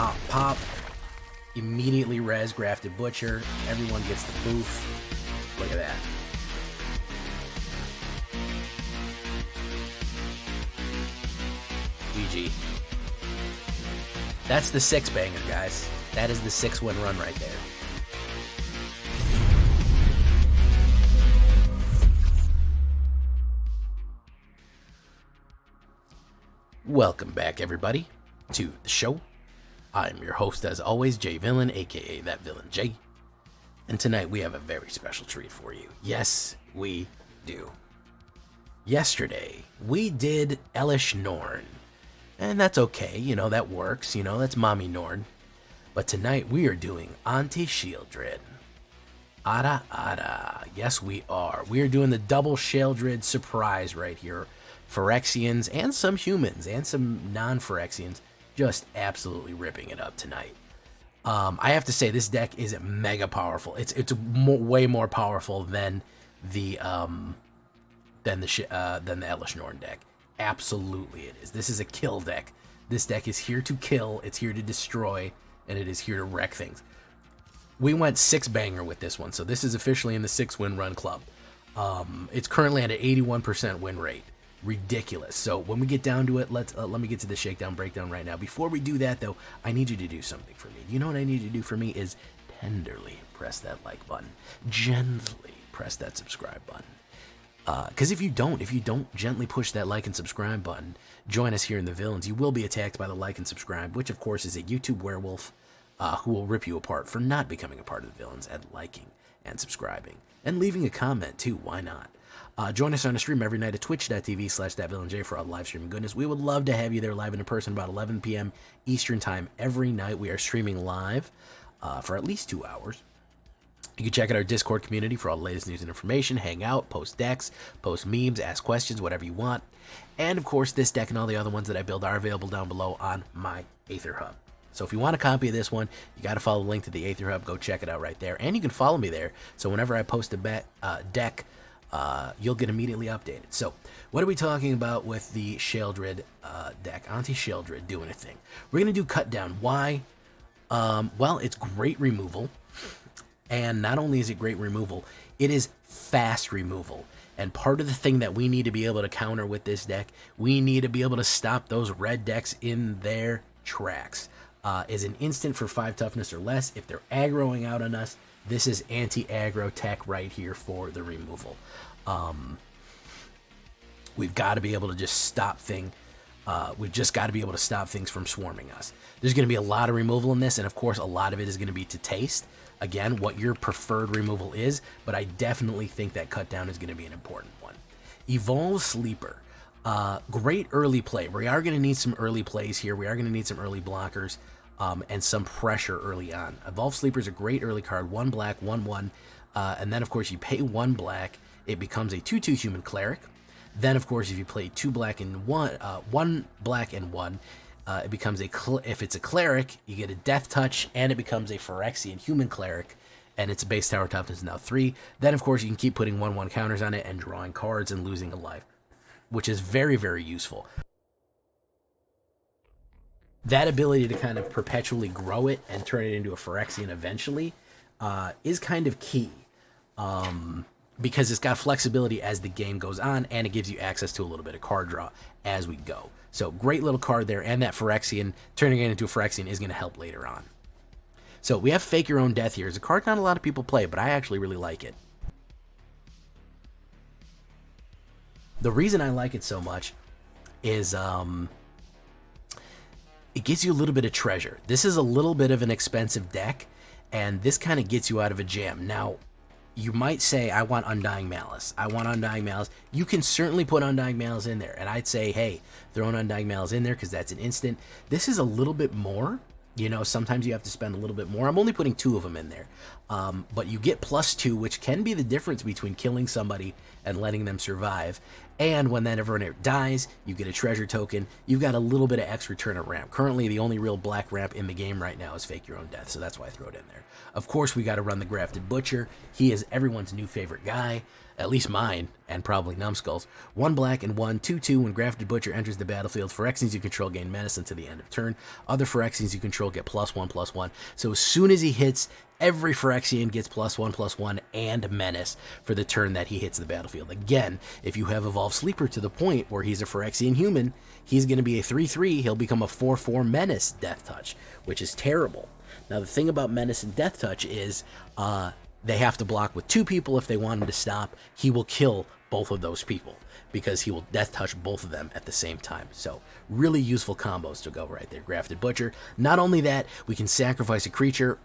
Pop, pop. Immediately res Grafted Butcher. Everyone gets the boof. Look at that. GG. That's the 6-banger, guys. That is the 6-win run right there. Welcome back, everybody, to the show. I'm your host, as always, Jay Villain, aka That Villain J. And tonight we have a very special treat for you. Yes, we do. Yesterday, we did Elish Norn. And that's okay, you know, that works, you know, that's Mommy Norn. But tonight we are doing Auntie Sheoldred. Ada Ada. Yes, we are. We are doing the double Sheoldred surprise right here. Phyrexians and some humans and some non-Phyrexians just absolutely ripping it up tonight. I have to say, this deck is mega powerful. It's way more powerful than the Elish Norn deck. Absolutely it is. This is a kill deck. This deck is here to kill, it's here to destroy, and it is here to wreck things. We went 6-banger with this one, so this is officially in the 6-win run club. It's currently at an 81% win rate. Ridiculous. So when we get down to it, let me get to the shakedown breakdown right now. Before we do that, though, I need you to do something for me. You know what I need you to do for me is tenderly press that like button. Gently press that subscribe button. Because if you don't gently push that like and subscribe button, join us here in the Villains, you will be attacked by the like and subscribe, which of course is a YouTube werewolf who will rip you apart for not becoming a part of the Villains and liking and subscribing. And leaving a comment too, why not? Join us on the stream every night at twitch.tv/thatvillainj for all live streaming goodness. We would love to have you there live and in person about 11 p.m. Eastern time every night. We are streaming live for at least 2 hours. You can check out our Discord community for all the latest news and information, hang out, post decks, post memes, ask questions, whatever you want. And of course, this deck and all the other ones that I build are available down below on my AetherHub. So if you want a copy of this one, you got to follow the link to the AetherHub. Go check it out right there. And you can follow me there. So whenever I post a deck, you'll get immediately updated. So what are we talking about with the Sheoldred deck? Auntie Sheoldred doing a thing. We're going to do Cut Down. Why? Well, it's great removal. And not only is it great removal, it is fast removal. And part of the thing that we need to be able to counter with this deck, we need to be able to stop those red decks in their tracks. Is an instant for 5 toughness or less. If they're aggroing out on us, this is anti-aggro tech right here for the removal. We've got to be able to just stop things. We've just got to be able to stop things from swarming us. There's going to be a lot of removal in this, and of course, a lot of it is going to be to taste. Again, what your preferred removal is, but I definitely think that Cut Down is going to be an important one. Evolve Sleeper. Great early play. We are going to need some early plays here. We are going to need some early blockers and some pressure early on. Evolve Sleeper is a great early card. 1 black, 1/1. And then, of course, you pay 1 black. It becomes a 2/2 human cleric. Then, of course, if you play 2 black and 1 black and 1, it becomes if it's a cleric, you get a death touch, and it becomes a Phyrexian human cleric, and its base tower toughness is now 3. Then, of course, you can keep putting 1/1 counters on it and drawing cards and losing a life, which is very, very useful. That ability to kind of perpetually grow it and turn it into a Phyrexian eventually is kind of key. Because it's got flexibility as the game goes on, and it gives you access to a little bit of card draw as we go. So great little card there, and that Phyrexian, turning it into a Phyrexian is going to help later on. So we have Fake Your Own Death here. It's a card not a lot of people play, but I actually really like it. The reason I like it so much is it gives you a little bit of treasure. This is a little bit of an expensive deck, and this kind of gets you out of a jam. Now, you might say, I want Undying Malice. I want Undying Malice. You can certainly put Undying Malice in there. And I'd say, hey, throw an Undying Malice in there because that's an instant. This is a little bit more. You know, sometimes you have to spend a little bit more. I'm only putting 2 of them in there. But you get +2, which can be the difference between killing somebody and letting them survive. And when that everyone dies, you get a treasure token. You've got a little bit of extra turn at ramp. Currently, the only real black ramp in the game right now is Fake Your Own Death, so that's why I throw it in there. Of course, we got to run the Grafted Butcher. He is everyone's new favorite guy. at least mine, and probably Numbskull's. 1 black and 1, 2/2. When Grafted Butcher enters the battlefield, Phyrexians you control gain menace until the end of turn. Other Phyrexians you control get +1/+1. So as soon as he hits, every Phyrexian gets +1/+1 and menace for the turn that he hits the battlefield. Again, if you have Evolved Sleeper to the point where he's a Phyrexian human, he's going to be a 3/3. He'll become a 4/4 menace Death Touch, which is terrible. Now, the thing about menace and Death Touch is they have to block with 2 people if they want him to stop. He will kill both of those people because he will Death Touch both of them at the same time. So really useful combos to go right there. Grafted Butcher. Not only that, we can sacrifice a creature,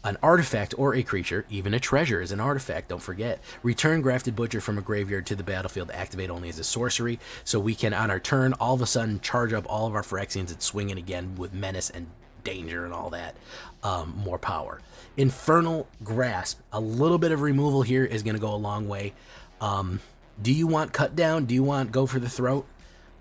an artifact, or a creature. Even a treasure is an artifact, don't forget. Return Grafted Butcher from a graveyard to the battlefield. Activate only as a sorcery. So we can, on our turn, all of a sudden charge up all of our Phyrexians and swing it again with menace and danger and all that. More power. Infernal Grasp. A little bit of removal here is going to go a long way. Do you want cut down? Do you want go for the throat?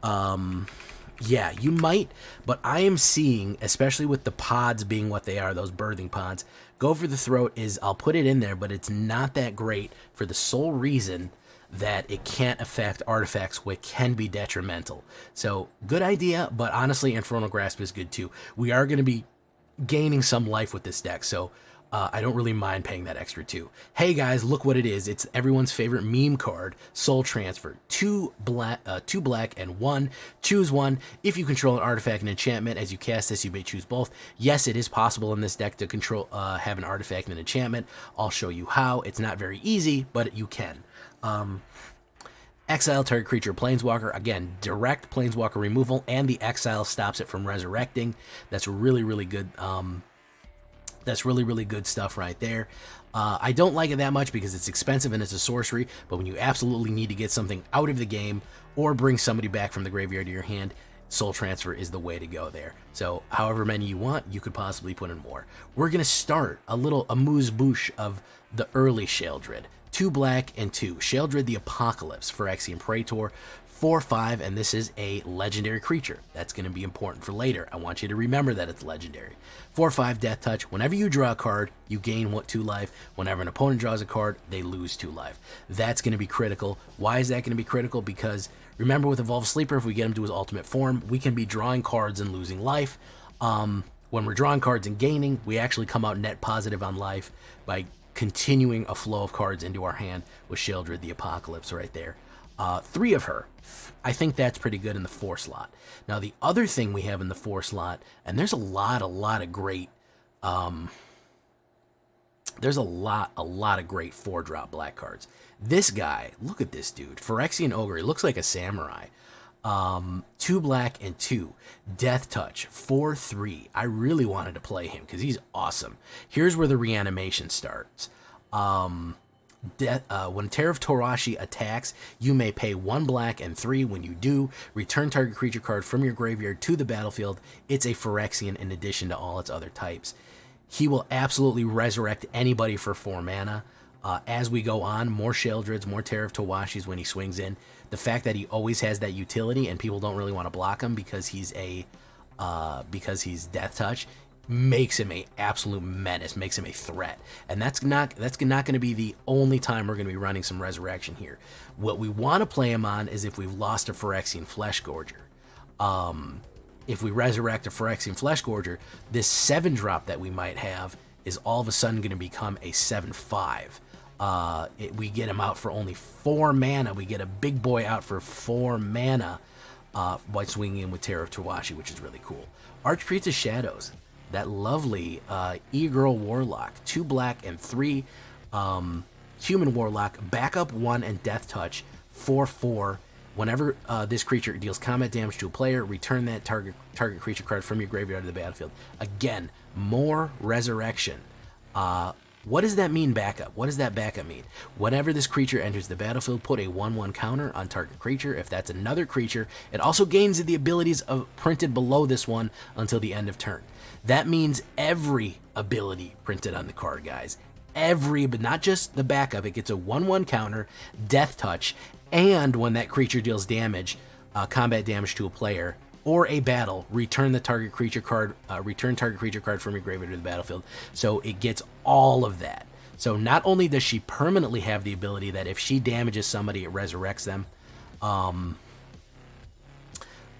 Yeah, you might, but I am seeing, especially with the pods being what they are, those birthing pods, go for the throat is, I'll put it in there, but it's not that great for the sole reason that it can't affect artifacts, which can be detrimental. So, good idea, but honestly, Infernal Grasp is good too. We are going to be gaining some life with this deck, so I don't really mind paying that extra too. Hey guys, look what it is. It's everyone's favorite meme card, Soul Transfer. 2 black and 1. Choose one. If you control an artifact and enchantment, as you cast this, you may choose both. Yes, it is possible in this deck to control have an artifact and an enchantment. I'll show you how. It's not very easy, but you can. Exile target creature Planeswalker. Again, direct Planeswalker removal, and the exile stops it from resurrecting. That's really, really good. That's really, really good stuff right there. I don't like it that much because it's expensive and it's a sorcery, but when you absolutely need to get something out of the game or bring somebody back from the graveyard to your hand, Soul Transfer is the way to go there. So however many you want, you could possibly put in more. We're going to start a little amuse-bouche of the early Sheoldred. 2 black and 2. Sheoldred the Apocalypse, Phyrexian Praetor, 4/5, and this is a legendary creature. That's going to be important for later. I want you to remember that it's legendary. 4/5 Death Touch. Whenever you draw a card, you gain 2 life. Whenever an opponent draws a card, they lose 2 life. That's going to be critical. Why is that going to be critical? Because remember, with Evolved Sleeper, if we get him to his ultimate form, we can be drawing cards and losing life. When we're drawing cards and gaining, we actually come out net positive on life by continuing a flow of cards into our hand with Sheoldred the Apocalypse right there. 3 of her. I think that's pretty good in the 4 slot. Now, the other thing we have in the 4 slot, and there's a lot of great, there's a lot of great 4-drop black cards. This guy, look at this dude, Phyrexian Ogre. He looks like a samurai. 2 black and 2. Death Touch, 4/3. I really wanted to play him because he's awesome. Here's where the reanimation starts. When Terror of Towashi attacks, you may pay 1 black and 3. When you do, return target creature card from your graveyard to the battlefield. It's a Phyrexian in addition to all its other types. He will absolutely resurrect anybody for 4 mana. As we go on, more Sheoldreds, more Terror of Towashis when he swings in. The fact that he always has that utility and people don't really want to block him because he's Death Touch makes him a absolute menace, makes him a threat. And that's not going to be the only time we're going to be running some resurrection here. What we want to play him on is if we've lost a Phyrexian Fleshgorger. If we resurrect a Phyrexian Fleshgorger, this 7-drop that we might have is all of a sudden going to become a 7/5. We get him out for only 4 mana. We get a big boy out for 4 mana by swinging in with Terror of Towashi, which is really cool. Archpriest of Shadows, that lovely e-girl warlock, 2 black and 3 human warlock, backup 1 and Death Touch, 4/4. Whenever this creature deals combat damage to a player, return that target creature card from your graveyard to the battlefield. Again, more resurrection. What does that mean, backup? What does that backup mean? Whenever this creature enters the battlefield, put a 1/1 counter on target creature. If that's another creature, it also gains the abilities of printed below this one until the end of turn. That means every ability printed on the card, guys. Every, but not just the backup. It gets a 1/1 counter, Death Touch, and when that creature deals damage, combat damage to a player, or a battle, return target creature card from your graveyard to the battlefield. So it gets all of that. So not only does she permanently have the ability that if she damages somebody, it resurrects them,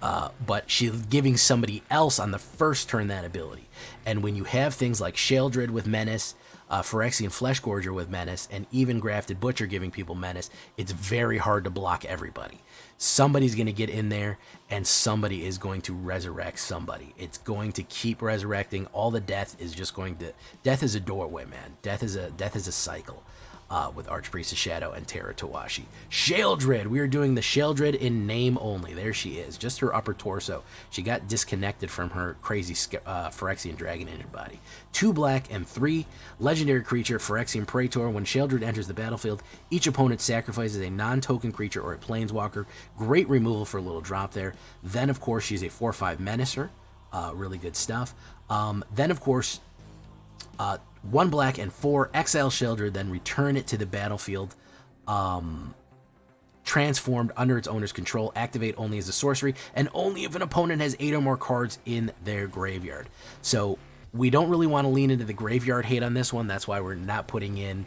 but she's giving somebody else on the first turn that ability. And when you have things like Sheoldred with Menace, Phyrexian Fleshgorger with Menace, and even Grafted Butcher giving people Menace, it's very hard to block everybody. Somebody's going to get in there, and somebody is going to resurrect somebody. It's going to keep resurrecting. All the death is just going to... Death is a doorway, man. Death is a cycle. With Archpriest of Shadow and Terror of Towashi. Sheoldred! We are doing the Sheoldred in name only. There she is. Just her upper torso. She got disconnected from her crazy Phyrexian Dragon Engine body. 2 black and 3. Legendary creature, Phyrexian Praetor. When Sheoldred enters the battlefield, each opponent sacrifices a non-token creature or a planeswalker. Great removal for a little drop there. Then, of course, she's a 4/5 Menacer. Really good stuff. Then, of course... 1 black and 4, exile Sheoldred, then return it to the battlefield, transformed under its owner's control, activate only as a sorcery, and only if an opponent has 8 or more cards in their graveyard. So we don't really want to lean into the graveyard hate on this one. That's why we're not putting in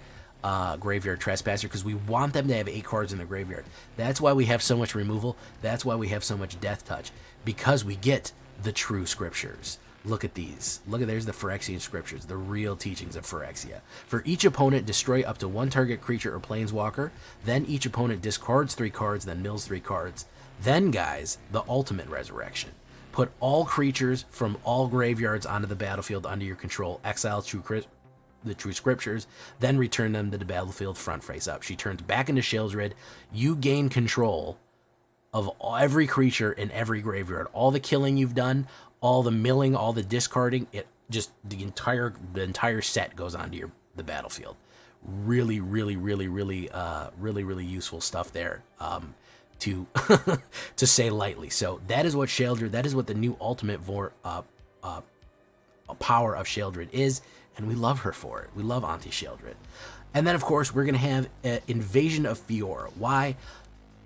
Graveyard Trespasser, because we want them to have 8 cards in their graveyard. That's why we have so much removal. That's why we have so much Death Touch, because we get the true scriptures. Look at these. Look at, there's the Phyrexian scriptures, the real teachings of Phyrexia. For each opponent, destroy up to 1 target creature or planeswalker. Then each opponent discards 3 cards, then mills 3 cards. Then, guys, the ultimate resurrection. Put all creatures from all graveyards onto the battlefield under your control. Exile the true scriptures, then return them to the battlefield front face up. She turns back into Sheoldred. You gain control of every creature in every graveyard. All the killing you've done, all the milling, all the discarding, it just the entire set goes onto the battlefield. Really useful stuff there, to to say lightly. So that is what Sheoldred, that is what the new ultimate power of Sheoldred is, and we love her for it. We love Auntie Sheoldred. And then of course we're gonna have Invasion of Fiora. Why?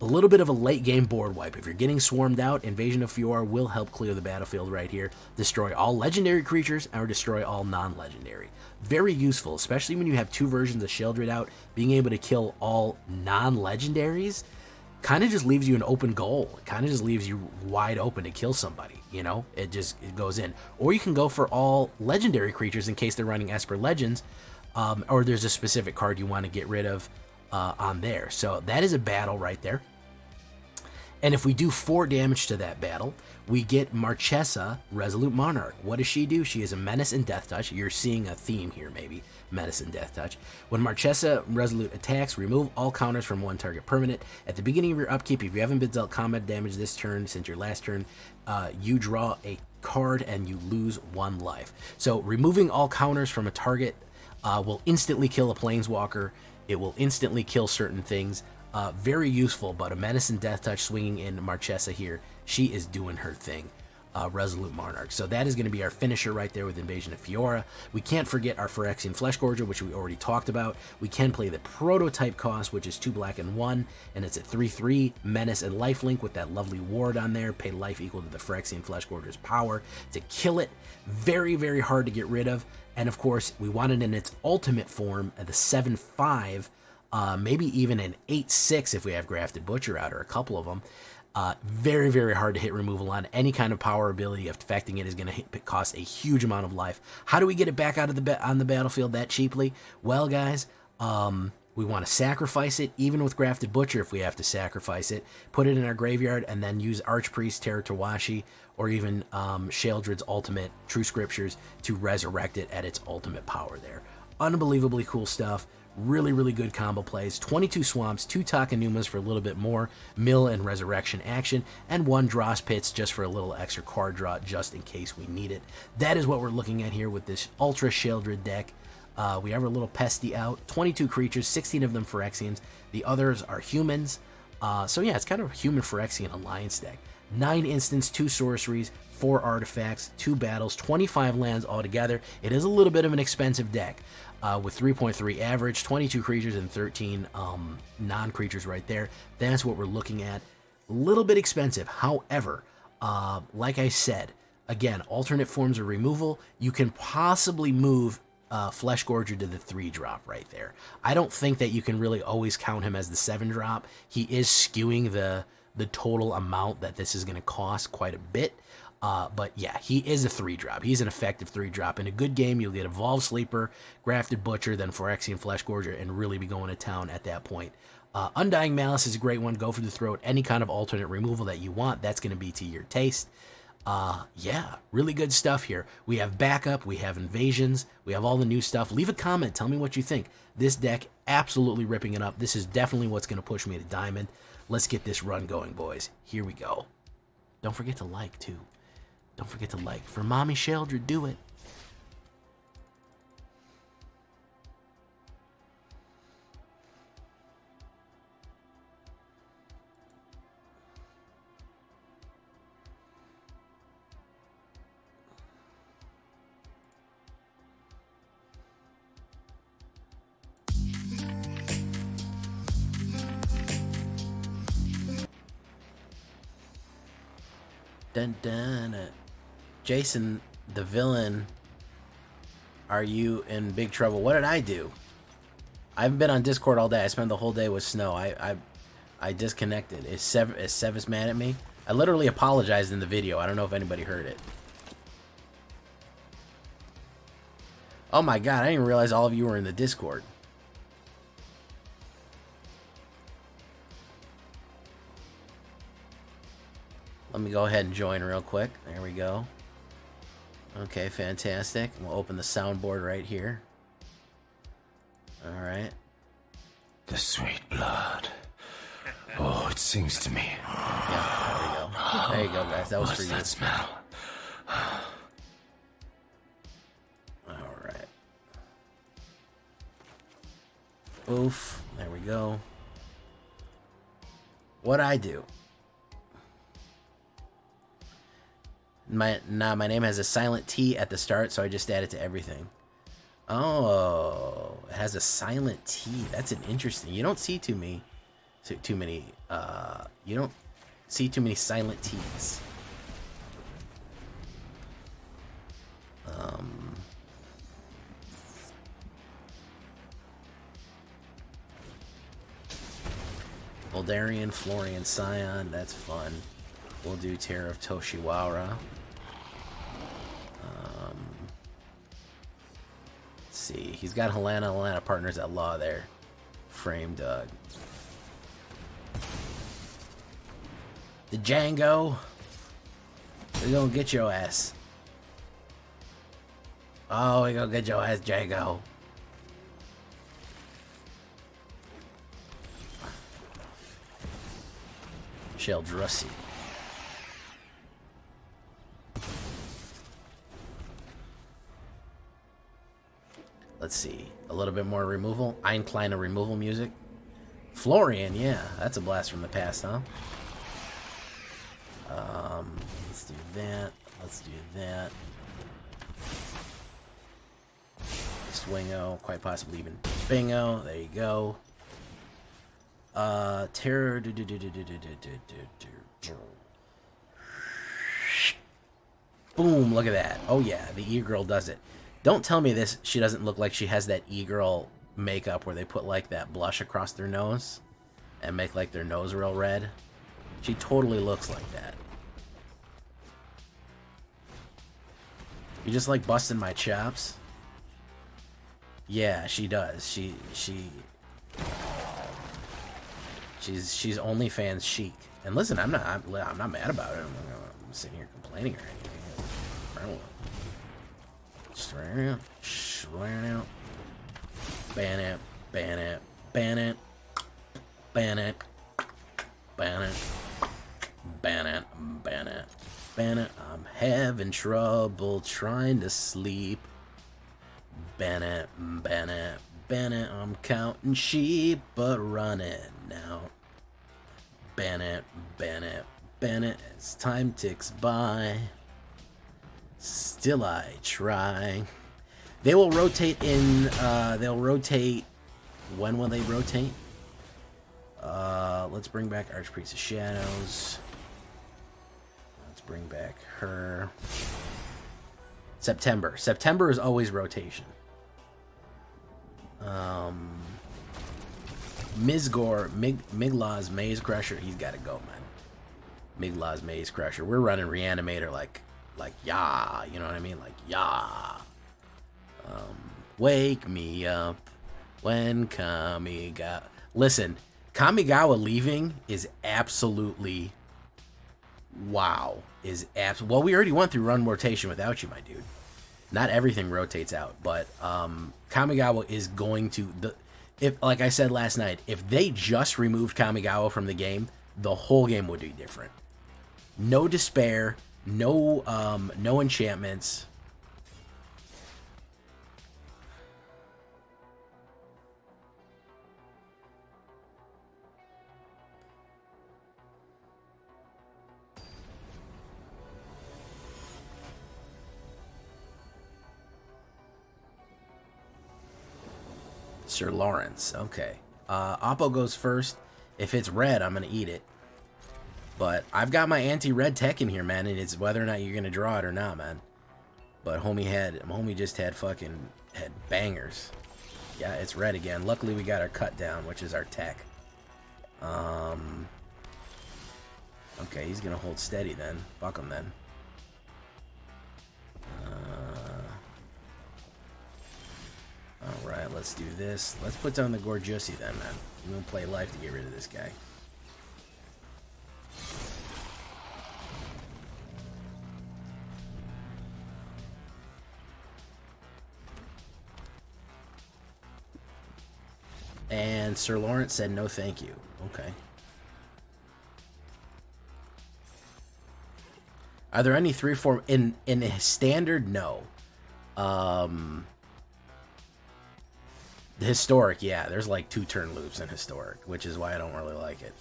A little bit of a late game board wipe. If you're getting swarmed out, Invasion of Fiora will help clear the battlefield right here. Destroy all legendary creatures or destroy all non-legendary. Very useful, especially when you have 2 versions of Sheoldred out. Being able to kill all non-legendaries kind of just leaves you an open goal. It kind of just leaves you wide open to kill somebody, you know? It goes in. Or you can go for all legendary creatures in case they're running Esper Legends, or there's a specific card you want to get rid of on there. So that is a battle right there. And if we do 4 damage to that battle, we get Marchesa, Resolute Monarch. What does she do? She is a Menace and Death Touch. You're seeing a theme here, maybe. Menace and Death Touch. When Marchesa Resolute attacks, remove all counters from 1 target permanent. At the beginning of your upkeep, if you haven't been dealt combat damage this turn since your last turn, you draw a card and you lose 1 life. So removing all counters from a target will instantly kill a Planeswalker. It will instantly kill certain things. Very useful, but a Menace and Death Touch swinging in Marchesa here. She is doing her thing. Resolute Monarch. So that is going to be our finisher right there with Invasion of Fiora. We can't forget our Phyrexian Fleshgorger, which we already talked about. We can play the prototype cost, which is 2 black and 1, and it's a 3/3 Menace and Lifelink with that lovely ward on there. Pay life equal to the Phyrexian Fleshgorger's power to kill it. Very, very hard to get rid of. And of course, we want it in its ultimate form at the 7/5. Maybe even an 8/6 if we have Grafted Butcher out, or a couple of them. Very, very hard to hit removal on. Any kind of power ability affecting it is going to cost a huge amount of life. How do we get it back out of on the battlefield that cheaply? Well, guys, we want to sacrifice it, even with Grafted Butcher if we have to sacrifice it. Put it in our graveyard and then use Archpriest, Terror of Towashi, or even Sheoldred's ultimate True Scriptures to resurrect it at its ultimate power there. Unbelievably cool stuff. Really, really good combo plays. 22 Swamps, 2 Takenumas for a little bit more mill and resurrection action, and 1 Dross Pits just for a little extra card draw just in case we need it. That is what we're looking at here with this Ultra Sheoldred deck. We have our little Pesty out. 22 creatures, 16 of them Phyrexians. The others are humans. So yeah, it's kind of a human Phyrexian alliance deck. 9 instants, 2 sorceries, 4 artifacts, 2 battles, 25 lands altogether. It is a little bit of an expensive deck. With 3.3 average, 22 creatures and 13 non-creatures right there. That's what we're looking at. A little bit expensive. However, like I said, again, alternate forms of removal. You can possibly move Fleshgorger to the 3-drop right there. I don't think that you can really always count him as the 7-drop. He is skewing the total amount that this is going to cost quite a bit. But yeah, he is a 3-drop. He's an effective 3-drop. In a good game, you'll get Evolved Sleeper, Grafted Butcher, then Phyrexian Fleshgorger, and really be going to town at that point. Undying Malice is a great one. Go for the throat. Any kind of alternate removal that you want, that's going to be to your taste. Yeah, really good stuff here. We have backup, we have invasions, we have all the new stuff. Leave a comment, tell me what you think. This deck, absolutely ripping it up. This is definitely what's going to push me to Diamond. Let's get this run going, boys. Here we go. Don't forget to like, too. Don't forget to like. For Mommy Sheoldred, do it. Dun dun. Jason, the villain, are you in big trouble? What did I do? I haven't been on Discord all day. I spent the whole day with snow. I disconnected. Is Sevis mad at me? I literally apologized in the video. I don't know if anybody heard it. Oh my god, I didn't realize all of you were in the Discord. Let me go ahead and join real quick. There we go. Okay, fantastic. We'll open the soundboard right here. Alright. The sweet blood. Oh, it sings to me. Yeah, there we go. There you go, guys. That was for you. What's that smell? Alright. Oof. There we go. What'd I do? My name has a silent T at the start, so I just add it to everything. Oh, it has a silent T. That's an interesting. You don't see too many. You don't see too many silent T's. Voldarian, Florian, Scion. That's fun. We'll do Terror of Towashi. Let's see. He's got Helena partners at law there. Frame Doug. The Django. We're gonna get your ass. Oh, we're gonna get your ass, Django. Sheoldred. Let's see. A little bit more removal. Einkleiner removal music. Florian, yeah. That's a blast from the past, huh? Let's do that. Let's do that. Swingo. Quite possibly even Bingo. There you go. Terror. Boom. Look at that. Oh, yeah. The E-Girl does it. Don't tell me this. She doesn't look like she has that E-Girl makeup where they put like that blush across their nose and make like their nose real red. She totally looks like that. You just like busting my chops? Yeah, she does. She's OnlyFans chic. And listen, I'm not mad about it. I'm sitting here complaining or anything. Swearing out. Ban it. Ban it. Ban it. Ban it. Ban it. Ban it. Ban it. Ban it. I'm having trouble trying to sleep. Ban it. Ban it. Ban it. I'm counting sheep but running out. Ban it. Ban it. Ban it. As time ticks by. Still I try. They will rotate in, they'll rotate, when will they rotate? Let's bring back Archpriest of Shadows. Let's bring back her. September. September is always rotation. Miglaz Maze Crusher. He's got to go, man. Miglaz Maze Crusher. We're running Reanimator like yeah, you know what I mean? Like yeah. Wake me up when Kamigawa. Listen, Kamigawa leaving is absolutely wow. Well, we already went through run rotation without you, my dude. Not everything rotates out, but Kamigawa is going to if like I said last night, if they just removed Kamigawa from the game, the whole game would be different. No despair, no enchantments. Sir Lawrence, okay. Oppo goes first. If it's red, I'm gonna eat it. But I've got my anti-red tech in here, man, and it's whether or not you're gonna draw it or not, man. But homie just had bangers. Yeah, it's red again. Luckily we got our cut down, which is our tech. Okay, he's gonna hold steady then. Fuck him then. Alright, let's do this. Let's put down the Gorgiusi then, man. I'm gonna play life to get rid of this guy. And Sir Lawrence said no thank you. Okay. Are there any 3-4 in a standard? No. The historic, yeah, there's like 2 turn loops in historic, which is why I don't really like it.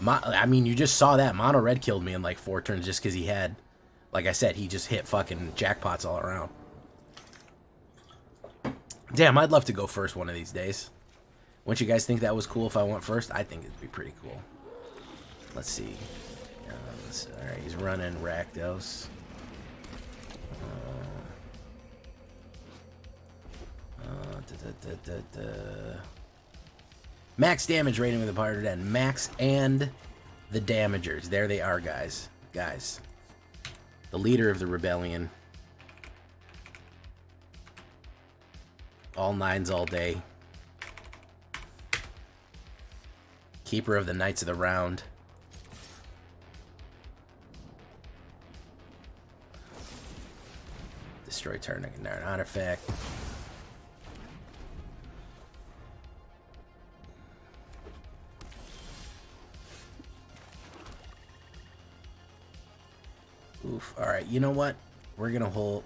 I mean, you just saw that. Mono Red killed me in like 4 turns just because he had, like I said, he just hit fucking jackpots all around. Damn, I'd love to go first one of these days. Wouldn't you guys think that was cool if I went first? I think it'd be pretty cool. Let's see. Alright, he's running Rakdos. Max damage rating with the Pirate Den. Max and the Damagers. There they are, guys. Guys. The leader of the rebellion. All 9s all day. Keeper of the Knights of the Round. Destroy target artifact. Oof. Alright, you know what? We're gonna hold...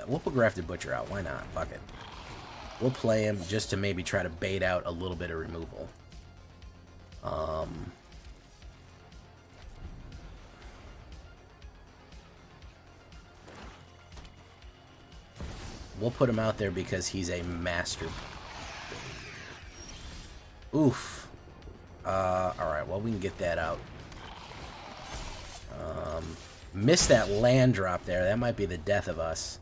we'll put Grafted Butcher out. Why not? Fuck it. We'll play him just to maybe try to bait out a little bit of removal. We'll put him out there because he's a master. Oof. Alright, well, we can get that out. Missed that land drop there. That might be the death of us.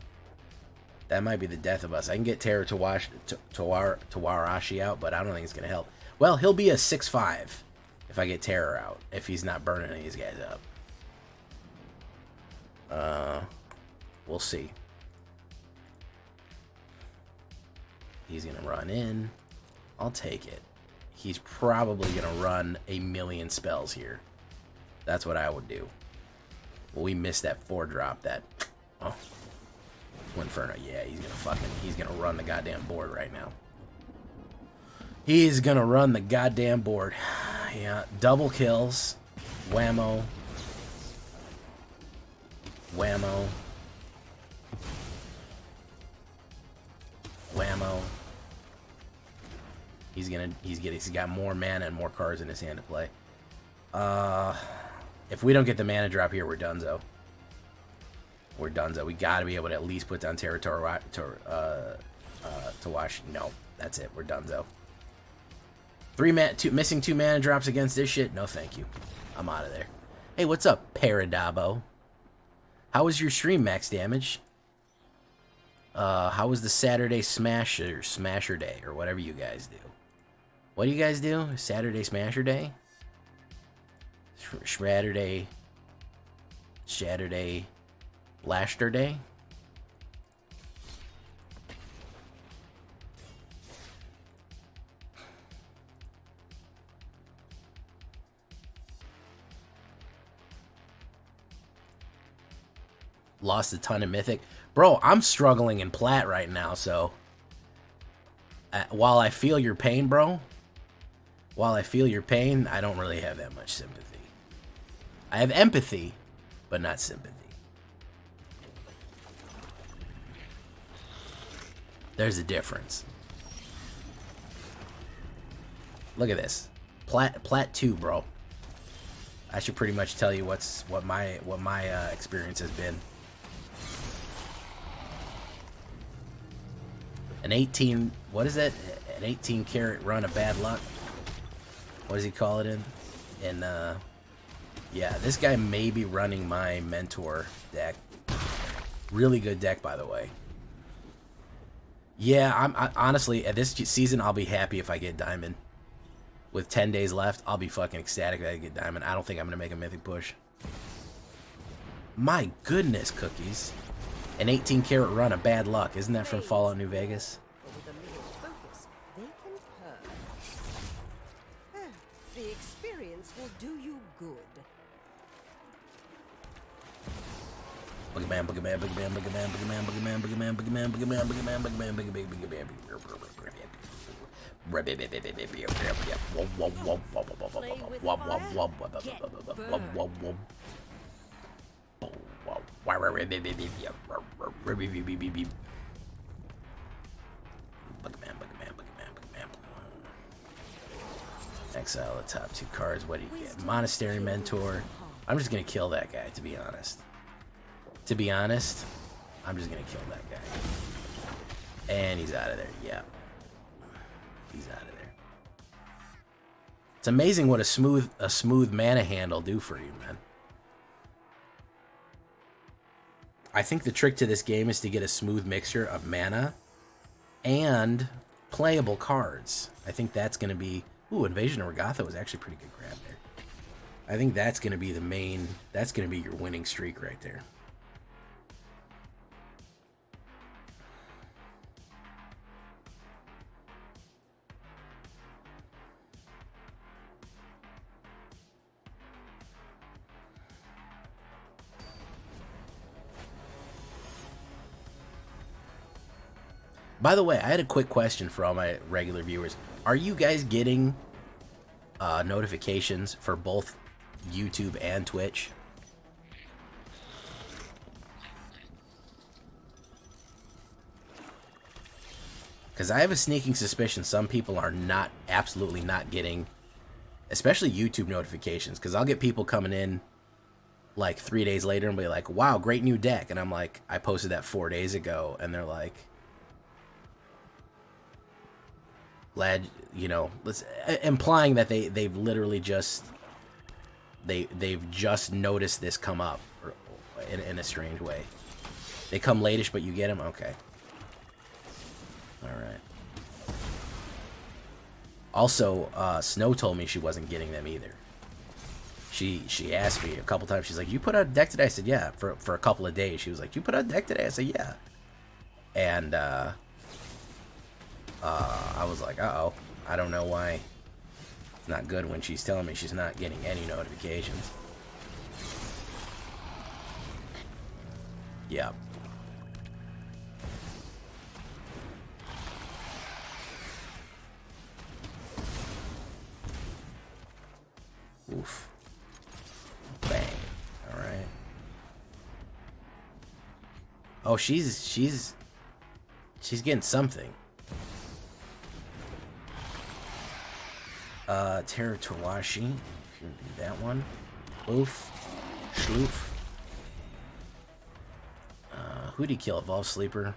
That might be the death of us. I can get Terror of Towashi out, but I don't think it's going to help. Well, he'll be a 6-5 if I get Terror out, if he's not burning any of these guys up. We'll see. He's going to run in. I'll take it. He's probably going to run a million spells here. That's what I would do. Well, we missed that 4-drop. That... Oh. Inferno. Yeah, he's going to run the goddamn board right now. He's going to run the goddamn board. Yeah, double kills. Whammo. Whammo. Whammo. He's got more mana and more cards in his hand to play. If we don't get the mana drop here, we're donezo. We're donezo. We got to be able to at least put down Terror Towashi. No, that's it. We're donezo. Missing 2 mana drops against this shit? No, thank you. I'm out of there. Hey, what's up, Paradabo? How was your stream, Max Damage? How was the Saturday Smasher Day, or whatever you guys do? What do you guys do? Saturday Smasher Day? Saturday Blaster Day? Lost a ton of Mythic. Bro, I'm struggling in Plat right now, so... while I feel your pain, bro... While I feel your pain, I don't really have that much sympathy. I have empathy, but not sympathy. There's a difference. Look at this. Plat 2, bro. I should pretty much tell you what my experience has been. An 18, what is that? An 18 karat run of bad luck. What does he call it in? And yeah, this guy may be running my mentor deck. Really good deck, by the way. Yeah, I honestly, at this season, I'll be happy if I get Diamond. With 10 days left, I'll be fucking ecstatic that I get Diamond. I don't think I'm going to make a Mythic push. My goodness, Cookies. An 18 karat run of bad luck. Isn't that from Fallout New Vegas? The experience will do you good. Boogeyman, boogeyman, boogeyman, boogeyman, boogeyman, boogeyman, boogeyman, boogeyman, boogeyman, boogeyman, boogeyman, boogeyman, Exile the top 2 cards. What do you get? Monastery Mentor. I'm just gonna kill that guy, to be honest. To be honest, I'm just gonna kill that guy. And he's out of there. Yeah. He's out of there. It's amazing what a smooth mana handle do for you, man. I think the trick to this game is to get a smooth mixture of mana and playable cards. I think that's gonna be... Ooh, Invasion of Regatha was actually a pretty good grab there. I think that's going to be the main... That's going to be your winning streak right there. By the way, I had a quick question for all my regular viewers. Are you guys getting notifications for both YouTube and Twitch? Because I have a sneaking suspicion some people are absolutely not getting, especially YouTube notifications. Because I'll get people coming in like 3 days later and be like, wow, great new deck. And I'm like, I posted that 4 days ago. And they're like, lad, you know, implying that they've literally just they've just noticed this come up in a strange way. They come latish, but you get them. Okay. All right. Also, Snow told me she wasn't getting them either. She asked me a couple times. She's like, "You put out a deck today?" I said, "Yeah." For a couple of days, she was like, "You put out a deck today?" I said, "Yeah." And I was like, uh-oh, I don't know why it's not good when she's telling me she's not getting any notifications. Yeah. Oof. Bang. All right. Oh, she's getting something. Terror of Towashi. Do that one. Oof. Schloof. Who'd he kill? Evolve Sleeper.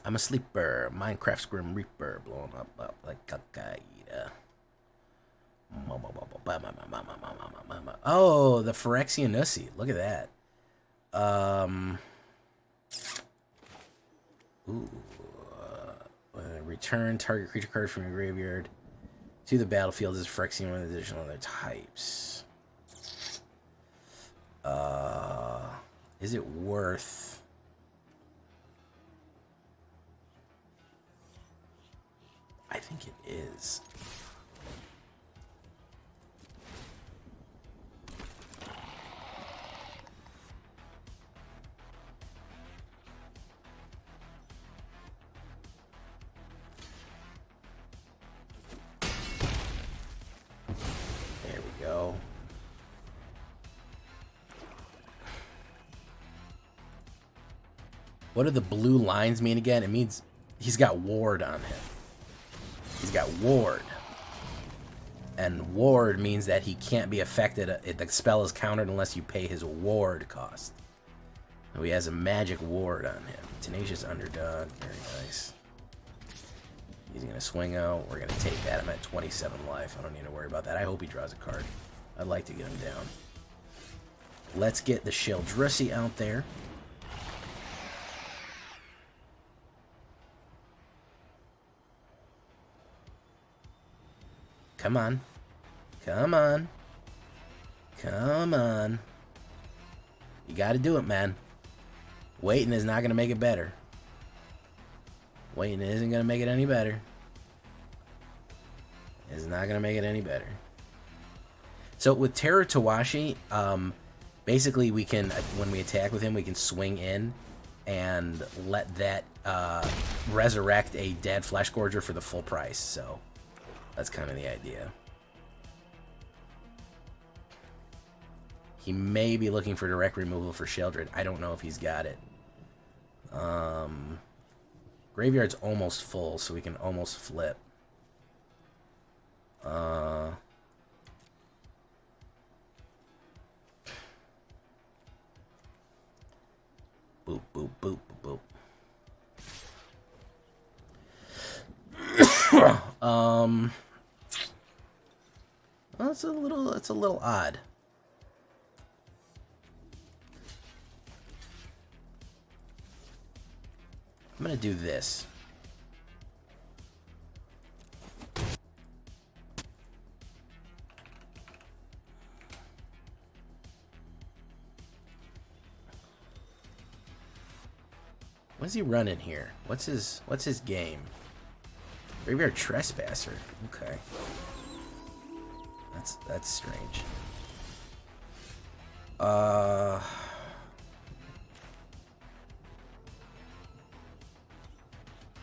I'm a sleeper. Minecraft's Grim Reaper blowing up like Al-Qaeda. Oh, the Phyrexian Nussi. Look at that. Return target creature card from your graveyard to the battlefield as Phyrexian with additional other types. Is it worth... I think it is. There we go. What do the blue lines mean again? It means he's got ward on him. He's got ward. And ward means that he can't be affected. The spell is countered unless you pay his ward cost. So he has a magic ward on him. Tenacious Underdog. Very nice. He's going to swing out. We're going to take that. I'm at 27 life. I don't need to worry about that. I hope he draws a card. I'd like to get him down. Let's get the Sheoldred out there. Come on. Come on. Come on. You gotta do it, man. Waiting is not gonna make it better. Waiting isn't gonna make it any better. It's not gonna make it any better. So with Terror of Towashi, basically we can, when we attack with him, we can swing in and let that resurrect a dead Fleshgorger for the full price. So that's kind of the idea. He may be looking for direct removal for Sheoldred. I don't know if he's got it. Graveyard's almost full, so we can almost flip. Boop, boop, boop, boop, boop. Well, it's a little odd. I'm gonna do this. What's he running here? What's his game? Graveyard Trespasser. Okay. That's strange.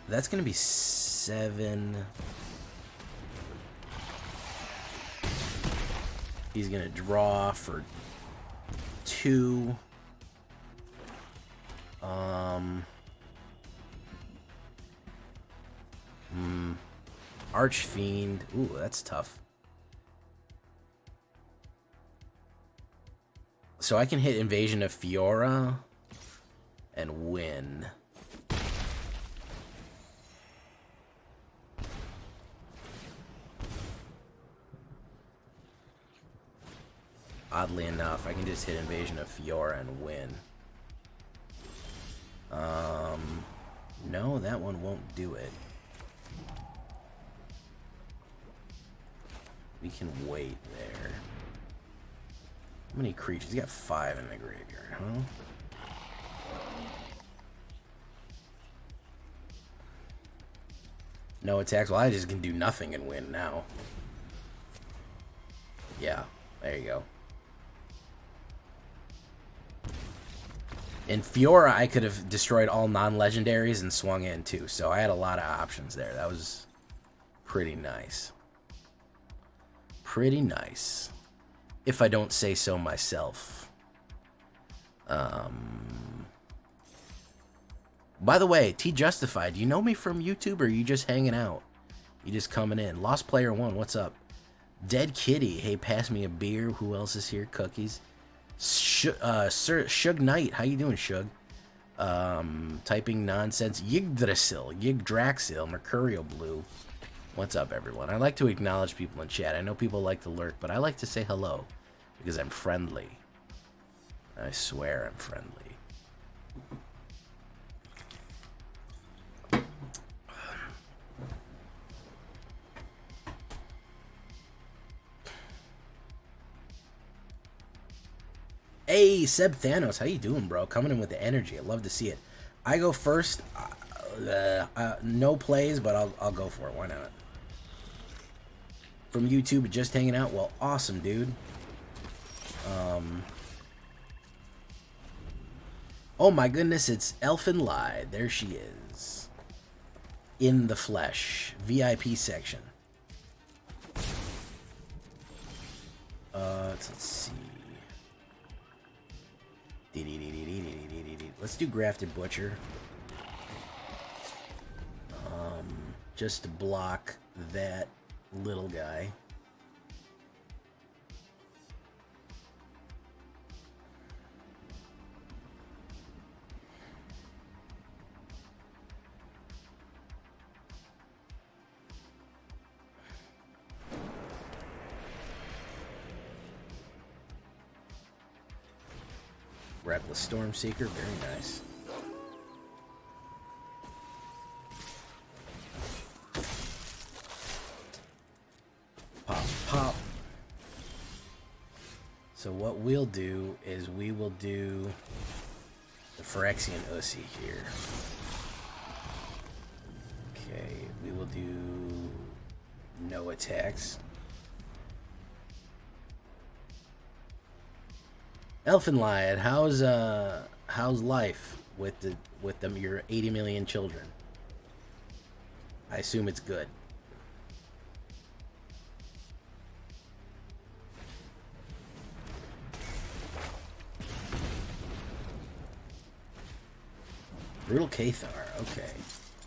That's gonna be 7. He's gonna draw for 2. Archfiend. Ooh, that's tough. So I can hit Invasion of Fiora and win. Oddly enough, I can just hit Invasion of Fiora and win. No, that one won't do it. We can wait there. How many creatures? He's got 5 in the graveyard, huh? No attacks. Well, I just can do nothing and win now. Yeah, there you go. In Fiora, I could have destroyed all non-legendaries and swung in too, so I had a lot of options there. That was pretty nice. Pretty nice, if I don't say so myself. By the way, T Justified, you know me from YouTube, or are you just hanging out? You just coming in? Lost Player 1, what's up? Dead Kitty, hey, pass me a beer. Who else is here? Cookies. Shug Knight, how you doing, Shug? Typing nonsense. Yggdrasil, Mercurial Blue. What's up, everyone? I like to acknowledge people in chat. I know people like to lurk, but I like to say hello because I'm friendly. I swear I'm friendly. Hey, Seb Thanos, how you doing, bro? Coming in with the energy. I love to see it. I go first. No plays, but I'll go for it. Why not? From YouTube, just hanging out. Well, awesome, dude. Oh my goodness, it's Elfin Lie. There she is. In the flesh. VIP section. Let's see. Let's do Grafted Butcher. Just to block that little guy. Reckless Stormseeker, very nice. Pop, pop. So what we'll do is we will do the Phyrexian Ussie here. Okay, we will do no attacks. Elfin Lion, how's life with them your 80 million children? I assume it's good. Brutal Cathar, okay.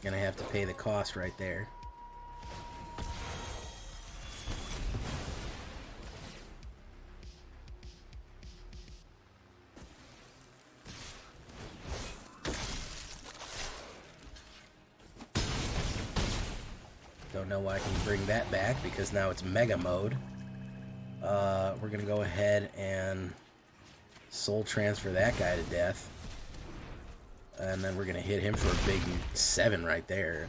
Gonna have to pay the cost right there. Don't know why I can bring that back because now it's Mega Mode. We're gonna go ahead and soul transfer that guy to death. And then we're gonna hit him for a big 7 right there.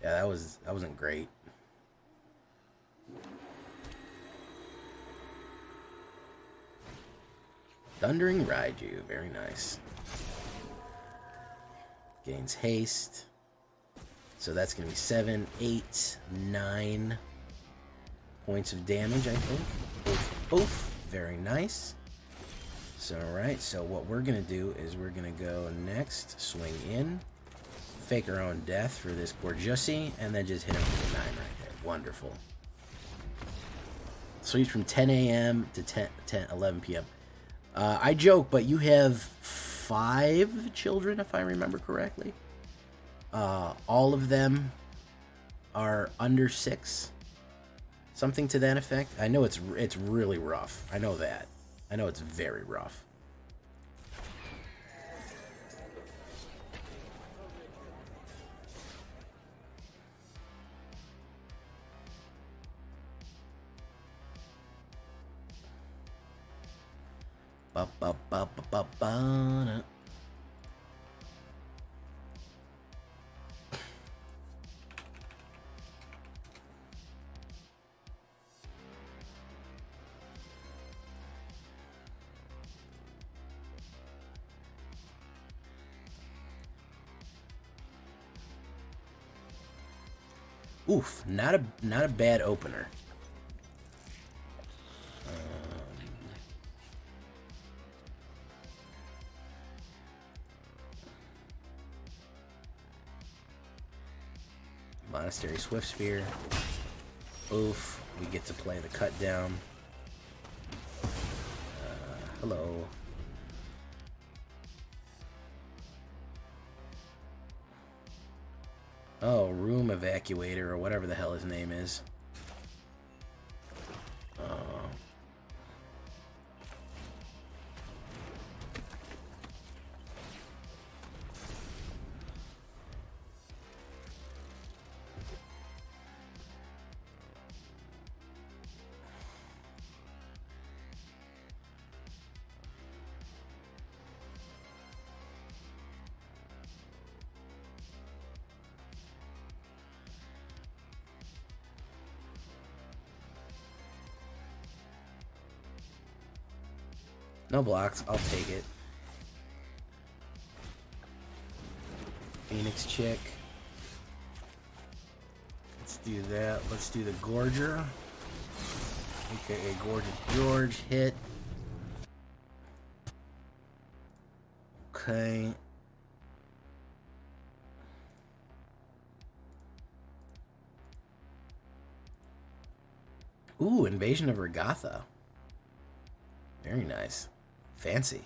Yeah, that wasn't great. Thundering Raiju, very nice. Gains haste. So that's gonna be 7, 8, 9 points of damage, I think. Oof, very nice. So, alright, so what we're going to do is we're going to go next, swing in, fake our own death for this Gorjussy, and then just hit him for the 9 right there. Wonderful. Sweeps from 10 a.m. to 11 p.m. I joke, but you have 5 children, if I remember correctly. All of them are under 6. Something to that effect. I know it's really rough. I know that. I know it's very rough. Ba ba ba ba ba ba. Oof, not a bad opener. Monastery Swift Spear. Oof, we get to play the cut down. Hello. Oh, Room Evacuator, or whatever the hell his name is. No blocks. I'll take it. Phoenix chick. Let's do that. Let's do the Gorger. AKA Gorgeous George. Hit. Okay. Ooh, Invasion of Regatha. Very nice. Fancy.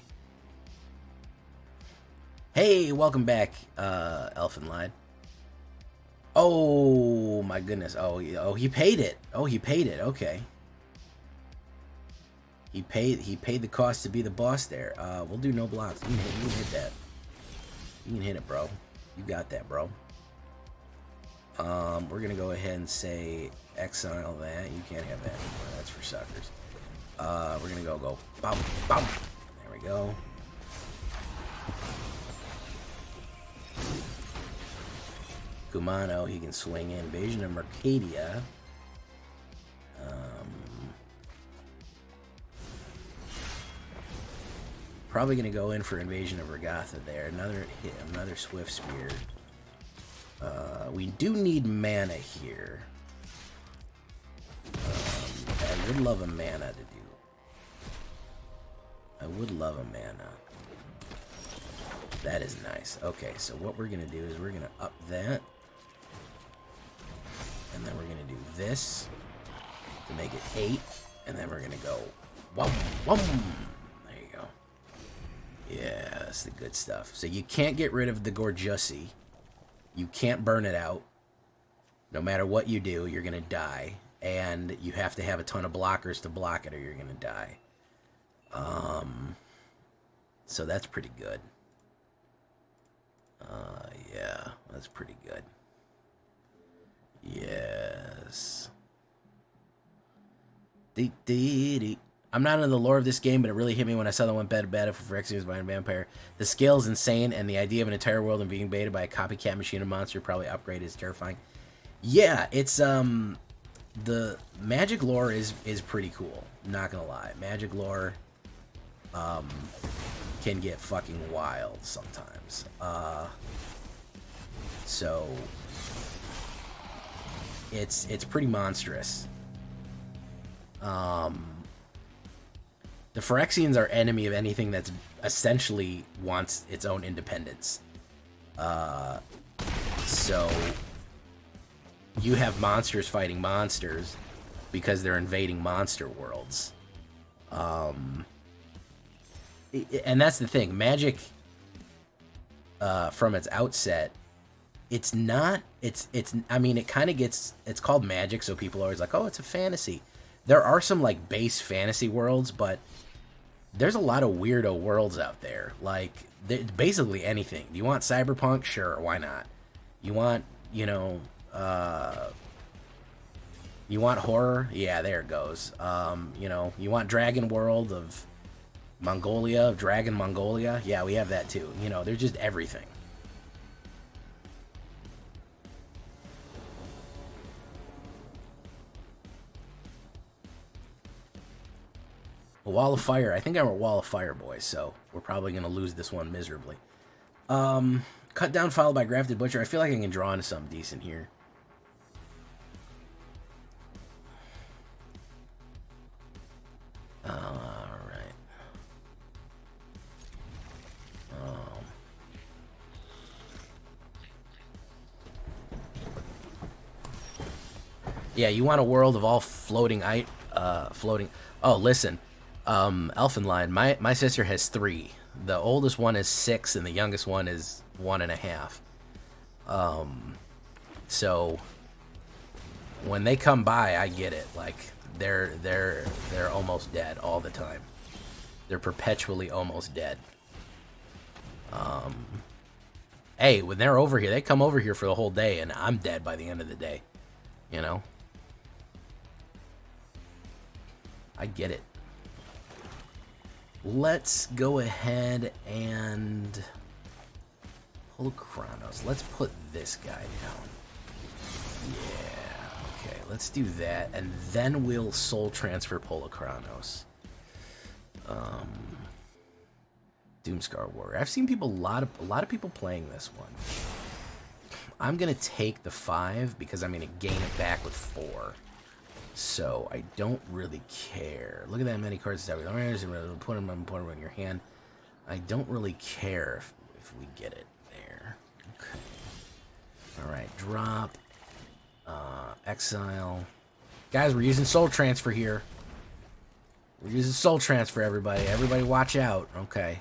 Hey, welcome back, Elfenlied. Oh my goodness. Oh, he paid it. Oh, he paid it. Okay. He paid the cost to be the boss there. We'll do no blocks. You can hit that. You can hit it, bro. You got that, bro. We're gonna go ahead and say exile that. You can't have that anymore. That's for suckers. We're gonna go bum bum. There we go. Kumano, he can swing in. Invasion of Mercadia. Probably gonna go in for Invasion of Regatha there. Another hit, another Swift Spear. We do need mana here. I would love a mana to do. I would love a mana. That is nice. Okay, so what we're gonna do is we're gonna up that. And then we're gonna do this to make it 8. And then we're gonna go whum whum. There you go. Yeah, that's the good stuff. So you can't get rid of the Gorjussy. You can't burn it out. No matter what you do, you're going to die. And you have to have a ton of blockers to block it or you're going to die. So that's pretty good. Yeah, that's pretty good. Yes. I'm not into the lore of this game, but it really hit me when I saw the one beta for Phyrexian by a vampire. The scale is insane, and the idea of an entire world and being baited by a copycat machine of monster probably upgraded is terrifying. Yeah, it's the magic lore is pretty cool. Not gonna lie, magic lore can get fucking wild sometimes. So it's pretty monstrous. The Phyrexians are enemy of anything that's essentially wants its own independence. So you have monsters fighting monsters because they're invading monster worlds. And that's the thing. Magic, from its outset, it's not, I mean, it kind of gets, it's called magic, so people are always like, oh, it's a fantasy. There are some, like, base fantasy worlds, but there's a lot of weirdo worlds out there. Like, basically anything. Do you want cyberpunk? Sure, why not? You want, you know, you want horror? Yeah, there it goes. You know, you want Dragon World of Mongolia, Dragon Mongolia? Yeah, we have that too. You know, there's just everything. A Wall of Fire. I think I'm a Wall of Fire boy, so we're probably going to lose this one miserably. Cut down followed by Grafted Butcher. I feel like I can draw into something decent here. Alright. Yeah, you want a world of all floating... floating... Oh, listen. Elfenlied, my sister has 3. The oldest one is 6, and the youngest one is 1.5. So when they come by, I get it. Like they're almost dead all the time. They're perpetually almost dead. Hey, when they're over here, they come over here for the whole day, and I'm dead by the end of the day. You know, I get it. Let's go ahead and pull Chronos. Let's put this guy down. Yeah, okay, let's do that, and then we'll soul transfer Polachronos. Doomscar Warrior. I've seen people a lot of people playing this one. I'm gonna take the 5 because I'm gonna gain it back with 4. So I don't really care. Look at that many cards. Put them in your hand. I don't really care if we get it there. Okay. All right, drop. Exile. Guys, we're using Soul Transfer here. We're using Soul Transfer, everybody. Everybody watch out. Okay.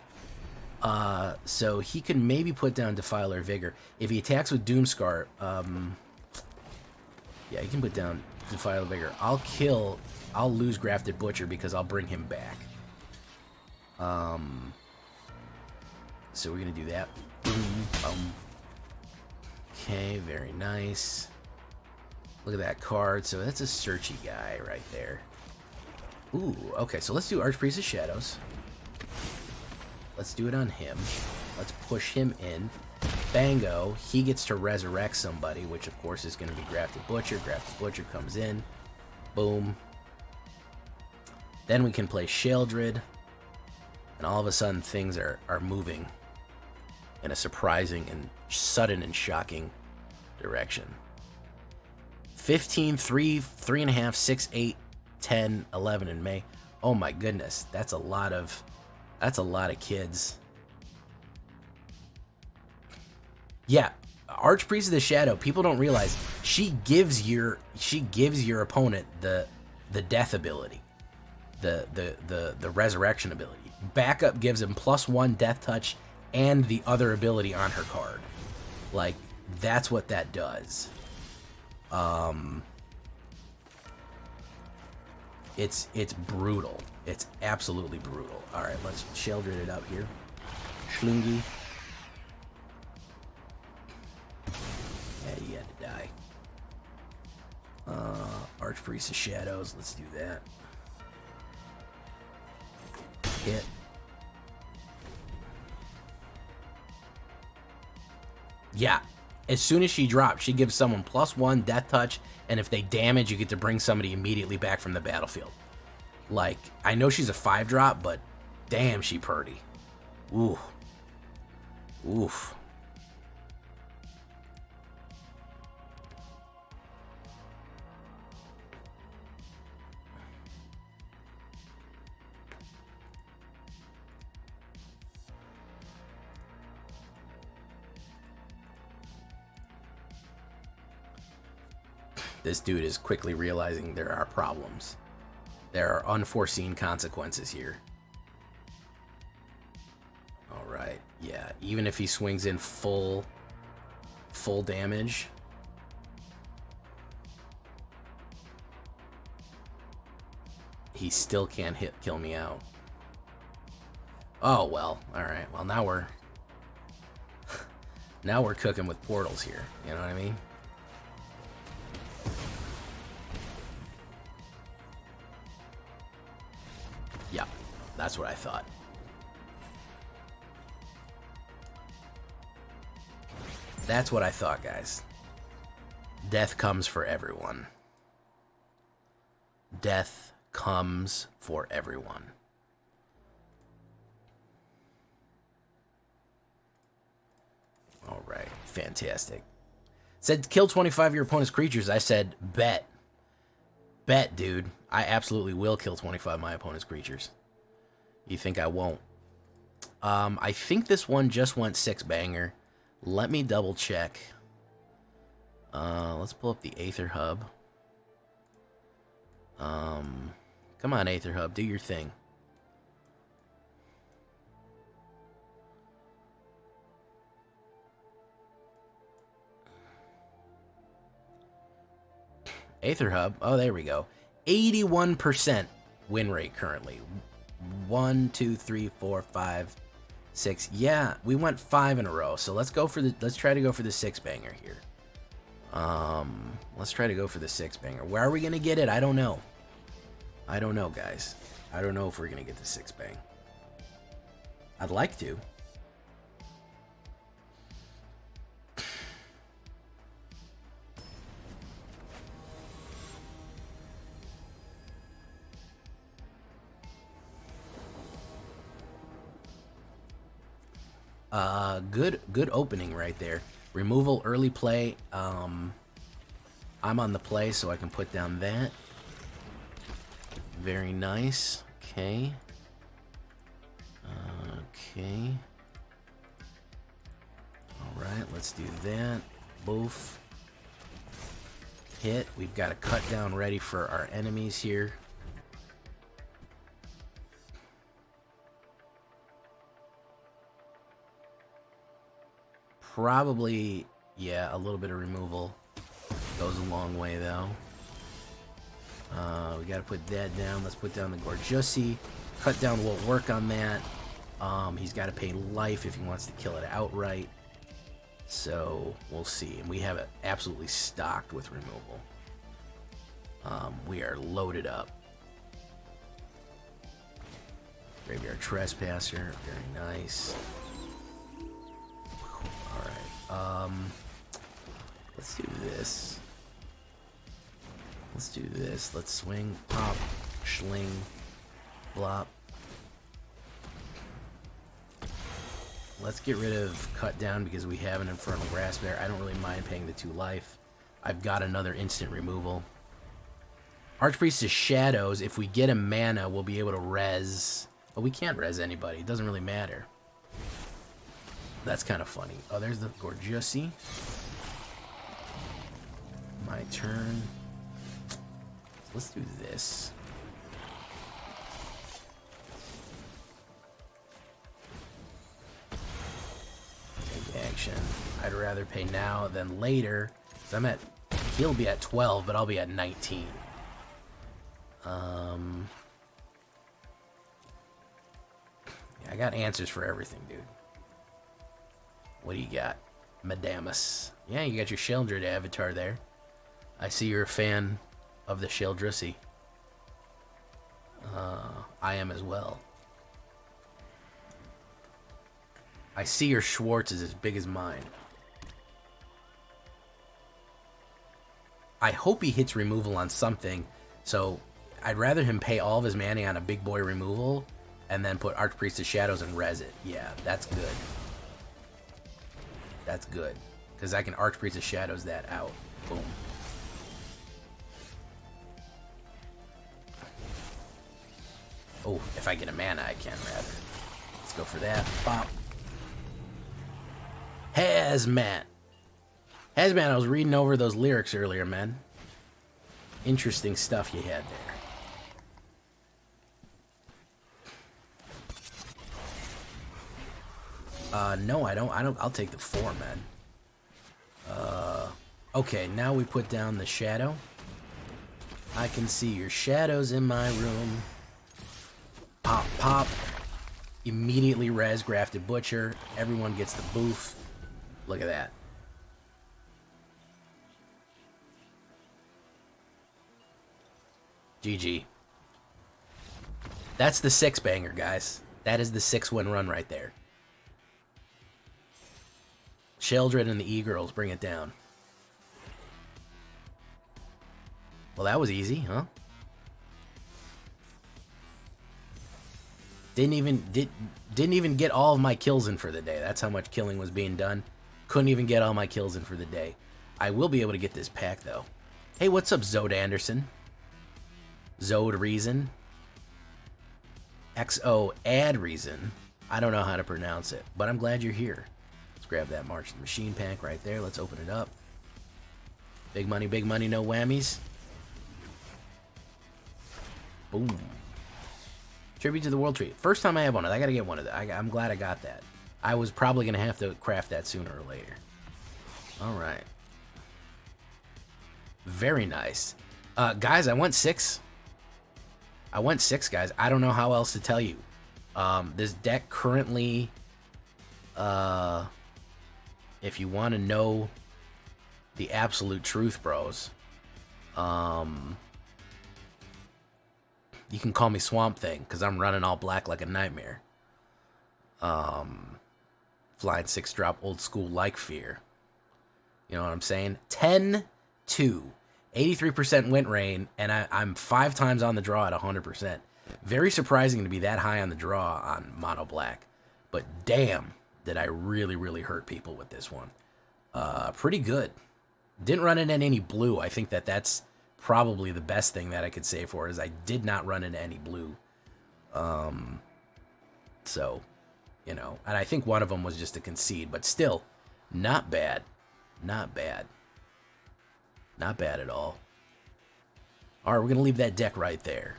So he can maybe put down Defiler Vigor. If he attacks with Doomscar, yeah, he can put down Defiler Vigor. I'll lose Grafted Butcher because I'll bring him back. So we're gonna do that. Okay, very nice. Look at that card. So that's a searchy guy right there. Ooh, okay, so let's do Archpriest of Shadows. Let's do it on him. Let's push him in. Bango, he gets to resurrect somebody, which of course is going to be Grafted Butcher. Grafted Butcher comes in. Boom. Then we can play Sheoldred. And all of a sudden things are moving in a surprising and sudden and shocking direction. 15, 3, 3.5, 6, 8, 10, 11 in May. Oh my goodness, that's a lot of kids. Yeah, Archpriest of the Shadow, people don't realize she gives your opponent the death ability. The resurrection ability. Backup gives him +1 death touch and the other ability on her card. Like, that's what that does. It's brutal. It's absolutely brutal. All right, let's Sheoldred it up here. Schlungy. Yeah, he had to die. Archpriest of Shadows. Let's do that. Hit. Yeah. As soon as she drops, she gives someone +1 death touch, and if they damage, you get to bring somebody immediately back from the battlefield. Like, I know she's a 5-drop, but damn, she purty. Ooh. Oof. This dude is quickly realizing there are problems. There are unforeseen consequences here. Alright, yeah. Even if he swings in full damage. He still can't kill me out. Oh, well. Alright, well now we're... now we're cooking with portals here. You know what I mean? Yeah, that's what I thought. That's what I thought, guys. Death comes for everyone. Death comes for everyone. All right, fantastic. Said kill 25 of your opponent's creatures. I said bet. Bet, dude. I absolutely will kill 25 of my opponent's creatures. You think I won't? I think this one just went 6-banger. Let me double check. Let's pull up the AetherHub. Come on, AetherHub, do your thing. AetherHub. Oh, there we go. 81% win rate currently. 1, 2, 3, 4, 5, 6. Yeah, we went 5 in a row. So let's try to go for the 6-banger here. Let's try to go for the 6-banger. Where are we gonna get it? I don't know. I don't know, guys. I don't know if we're gonna get the 6-bang. I'd like to. Good opening right there. Removal, early play. I'm on the play, so I can put down that. Very nice. Okay. Okay. Alright, let's do that. Boof. Hit. We've got a cut down ready for our enemies here. Probably, yeah, a little bit of removal goes a long way, though. We gotta put that down. Let's put down the Gorjusi. Cut down won't work on that. He's got to pay life if he wants to kill it outright. So, we'll see. And we have it absolutely stocked with removal. We are loaded up. Graveyard Trespasser. Very nice. Alright. Let's do this. Let's do this. Let's swing, pop, schling, blop. Let's get rid of cut down because we have an Infernal Grasp there. I don't really mind paying the 2 life. I've got another instant removal. Archpriest of Shadows, if we get a mana, we'll be able to res. But we can't res anybody. It doesn't really matter. That's kind of funny. Oh, there's the Gorjusi. My turn. Let's do this. Take action. I'd rather pay now than later. So I'm at, he'll be at 12, but I'll be at 19. Yeah, I got answers for everything, dude. What do you got? Madamus. Yeah, you got your Sheoldred avatar there. I see you're a fan of the Sheoldred. I am as well. I see your Schwartz is as big as mine. I hope he hits removal on something, so I'd rather him pay all of his mana on a big boy removal and then put Archpriest of Shadows and res it. Yeah, that's good. That's good. Because I can Archpriest of Shadows that out. Boom. Oh, if I get a mana, I can, rather. Let's go for that. Bop. Hazmat. Hazmat, I was reading over those lyrics earlier, man. Interesting stuff you had there. No, I don't. I'll take the 4, man. Okay, now we put down the shadow. I can see your shadows in my room. Pop, pop. Immediately res Grafted Butcher. Everyone gets the boof. Look at that. GG. That's the 6-banger, guys. That is the 6-win run right there. Sheoldred and the E-Girls bring it down. Well, that was easy, huh? Didn't even get all of my kills in for the day. That's how much killing was being done. Couldn't even get all my kills in for the day. I will be able to get this pack, though. Hey, what's up, Zode Anderson? Zode Reason. XO Ad Reason. I don't know how to pronounce it, but I'm glad you're here. Let's grab that March of the Machine pack right there. Let's open it up. Big money, no whammies. Boom. Tribute to the World Tree. First time I have one of that. I gotta get one of that. I'm glad I got that. I was probably gonna have to craft that sooner or later. Alright. Very nice. Guys, I went 6. I went 6, guys. I don't know how else to tell you. This deck currently, if you want to know the absolute truth, bros, you can call me Swamp Thing, because I'm running all black like a nightmare. Flying 6-drop old school like fear. You know what I'm saying? 10-2. 83% win rate, and I'm 5 times on the draw at 100%. Very surprising to be that high on the draw on mono black. But damn, did I really, really hurt people with this one. Pretty good. Didn't run into any blue. I think that's probably the best thing that I could say for it, is I did not run into any blue. So, you know, and I think one of them was just a concede, but still, not bad. Not bad. Not bad at all. All right, we're going to leave that deck right there.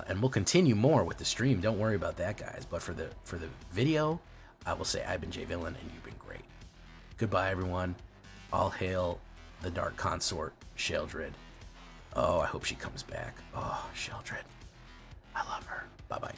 And we'll continue more with the stream. Don't worry about that, guys. But for the video, I will say I've been Jay Villain, and you've been great. Goodbye, everyone. All hail the Dark Consort, Sheoldred. Oh, I hope she comes back. Oh, Sheoldred. I love her. Bye-bye.